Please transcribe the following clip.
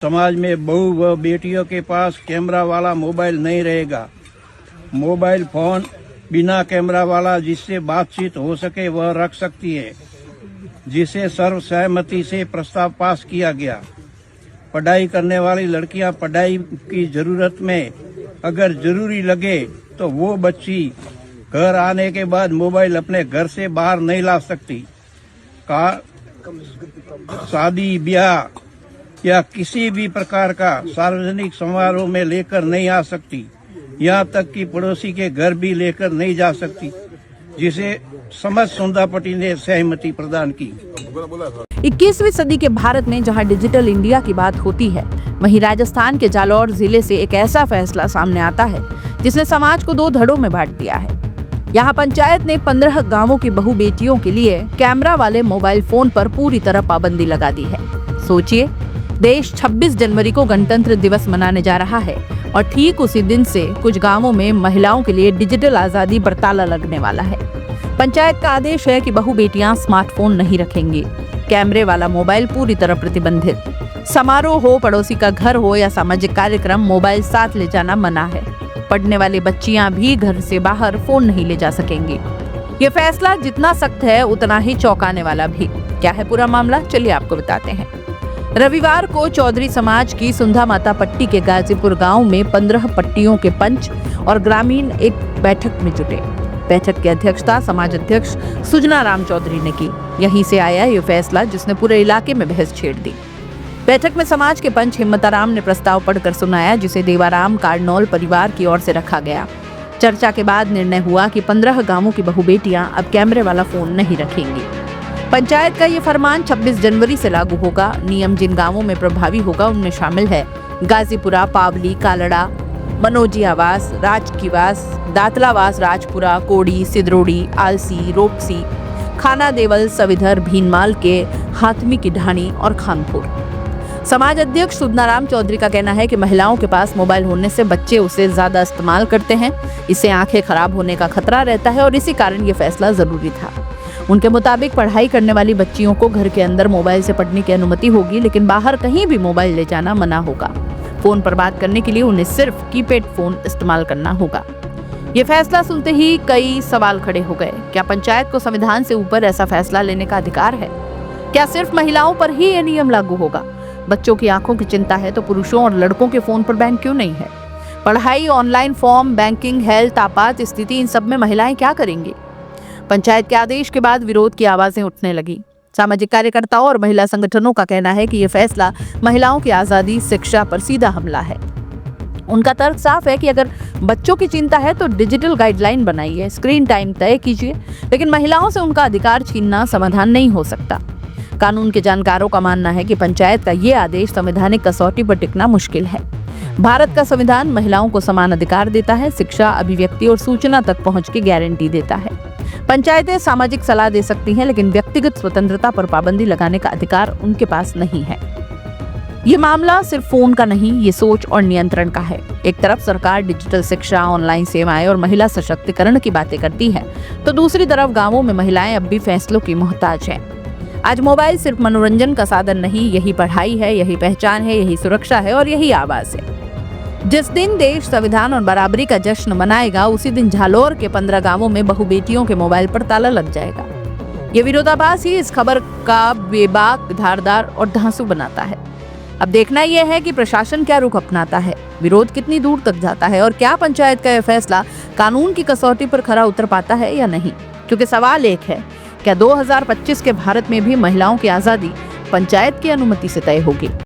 समाज में बहू व बेटियों के पास कैमरा वाला मोबाइल नहीं रहेगा। मोबाइल फोन बिना कैमरा वाला जिससे बातचीत हो सके वह रख सकती है, जिसे सर्वसहमति से प्रस्ताव पास किया गया। पढ़ाई करने वाली लड़कियां पढ़ाई की जरूरत में अगर जरूरी लगे तो वो बच्ची घर आने के बाद मोबाइल अपने घर से बाहर नहीं ला सकती। शादी ब्याह या किसी भी प्रकार का सार्वजनिक समारोह में लेकर नहीं आ सकती। यहाँ तक कि पड़ोसी के घर भी लेकर नहीं जा सकती, जिसे समझ सुंदापटी ने सहमति प्रदान की। 21वीं सदी के भारत में जहां डिजिटल इंडिया की बात होती है, वहीं राजस्थान के जालौर जिले से एक ऐसा फैसला सामने आता है जिसने समाज को 2 धड़ों में बांट दिया है। यहाँ पंचायत ने 15 गांवों की बहू बेटियों के लिए कैमरा वाले मोबाइल फोन पर पूरी तरह पाबंदी लगा दी है। सोचिए, देश 26 जनवरी को गणतंत्र दिवस मनाने जा रहा है और ठीक उसी दिन से कुछ गांवों में महिलाओं के लिए डिजिटल आजादी पर ताला लगने वाला है। पंचायत का आदेश है कि बहू बेटियां स्मार्टफोन नहीं रखेंगी। कैमरे वाला मोबाइल पूरी तरह प्रतिबंधित। समारोह हो, पड़ोसी का घर हो या सामाजिक कार्यक्रम, मोबाइल साथ ले जाना मना है। पढ़ने वाली बच्चियां भी घर से बाहर फोन नहीं ले जा सकेंगी। ये फैसला जितना सख्त है उतना ही चौंकाने वाला भी। क्या है पूरा मामला, चलिए आपको बताते हैं। रविवार को चौधरी समाज की सुंधा माता पट्टी के गाजीपुर गांव में 15 पट्टियों के पंच और ग्रामीण एक बैठक में जुटे। बैठक की अध्यक्षता समाज अध्यक्ष सुजना राम चौधरी ने की। यहीं से आया ये फैसला जिसने पूरे इलाके में बहस छेड़ दी। बैठक में समाज के पंच हिम्मताराम ने प्रस्ताव पढ़कर सुनाया, जिसे देवाराम कार्नौल परिवार की ओर से रखा गया। चर्चा के बाद निर्णय हुआ कि 15 गांवों की बहू बेटियां अब कैमरे वाला फोन नहीं रखेंगी। पंचायत का ये फरमान 26 जनवरी से लागू होगा। नियम जिन गांवों में प्रभावी होगा उनमें शामिल है गाजीपुरा, पावली, कालड़ा, मनोजी आवास, राजकीवास, दातलावास, राजपुरा, कोड़ी, सिद्रोड़ी, आलसी, रोपसी, खाना देवल, सविधर, भीनमाल के हाथमी की ढाणी और खानपुर। समाज अध्यक्ष सुदनाराम चौधरी का कहना है कि महिलाओं के पास मोबाइल होने से बच्चे उसे ज्यादा इस्तेमाल करते हैं। इससे आंखें खराब होने का खतरा रहता है और इसी कारण ये फैसला जरूरी था। उनके मुताबिक पढ़ाई करने वाली बच्चियों को घर के अंदर मोबाइल से पढ़ने की अनुमति होगी, लेकिन बाहर कहीं भी मोबाइल ले जाना मना होगा। फोन पर बात करने के लिए उन्हें सिर्फ कीपैड फोन इस्तेमाल करना होगा। ये फैसला सुनते ही कई सवाल खड़े हो गए। क्या पंचायत को संविधान से ऊपर ऐसा फैसला लेने का अधिकार है? क्या सिर्फ महिलाओं पर ही ये नियम लागू होगा? बच्चों की आंखों की चिंता है तो पुरुषों और लड़कों के फोन पर बैंक क्यों नहीं है? पढ़ाई, ऑनलाइन फॉर्म, बैंकिंग, हेल्थ, आपात स्थिति, इन सब में महिलाएं क्या करेंगी? पंचायत के आदेश के बाद विरोध की आवाजें उठने लगी। सामाजिक कार्यकर्ताओं और महिला संगठनों का कहना है कि यह फैसला महिलाओं की आजादी, शिक्षा पर सीधा हमला है। उनका तर्क साफ है कि अगर बच्चों की चिंता है तो डिजिटल गाइडलाइन बनाइए, स्क्रीन टाइम तय कीजिए, लेकिन महिलाओं से उनका अधिकार छीनना समाधान नहीं हो सकता। कानून के जानकारों का मानना है कि पंचायत का ये आदेश संवैधानिक कसौटी पर टिकना मुश्किल है। भारत का संविधान महिलाओं को समान अधिकार देता है, शिक्षा, अभिव्यक्ति और सूचना तक पहुंच की गारंटी देता है। पंचायतें सामाजिक सलाह दे सकती हैं, लेकिन व्यक्तिगत स्वतंत्रता पर पाबंदी लगाने का अधिकार उनके पास नहीं है। ये मामला सिर्फ फोन का नहीं, ये सोच और नियंत्रण का है। एक तरफ सरकार डिजिटल शिक्षा, ऑनलाइन सेवाएं और महिला सशक्तिकरण की बातें करती है, तो दूसरी तरफ गांवों में महिलाएं अब भी फैसलों की मोहताज हैं। आज मोबाइल सिर्फ मनोरंजन का साधन नहीं, यही पढ़ाई है, यही पहचान है, यही सुरक्षा है और यही आवाज है। जिस दिन देश संविधान और बराबरी का जश्न मनाएगा, उसी दिन जालौर के 15 गांवों में बहू बेटियों के मोबाइल पर ताला लग जाएगा। ये विरोधाभास ही इस खबर का बेबाक, धारदार और धांसू बनाता है। अब देखना यह है कि प्रशासन क्या रुख अपनाता है, विरोध कितनी दूर तक जाता है और क्या पंचायत का यह फैसला कानून की कसौटी पर खरा उतर पाता है या नहीं। क्योंकि सवाल एक है, क्या 2025 के भारत में भी महिलाओं की आजादी पंचायत की अनुमति से तय होगी?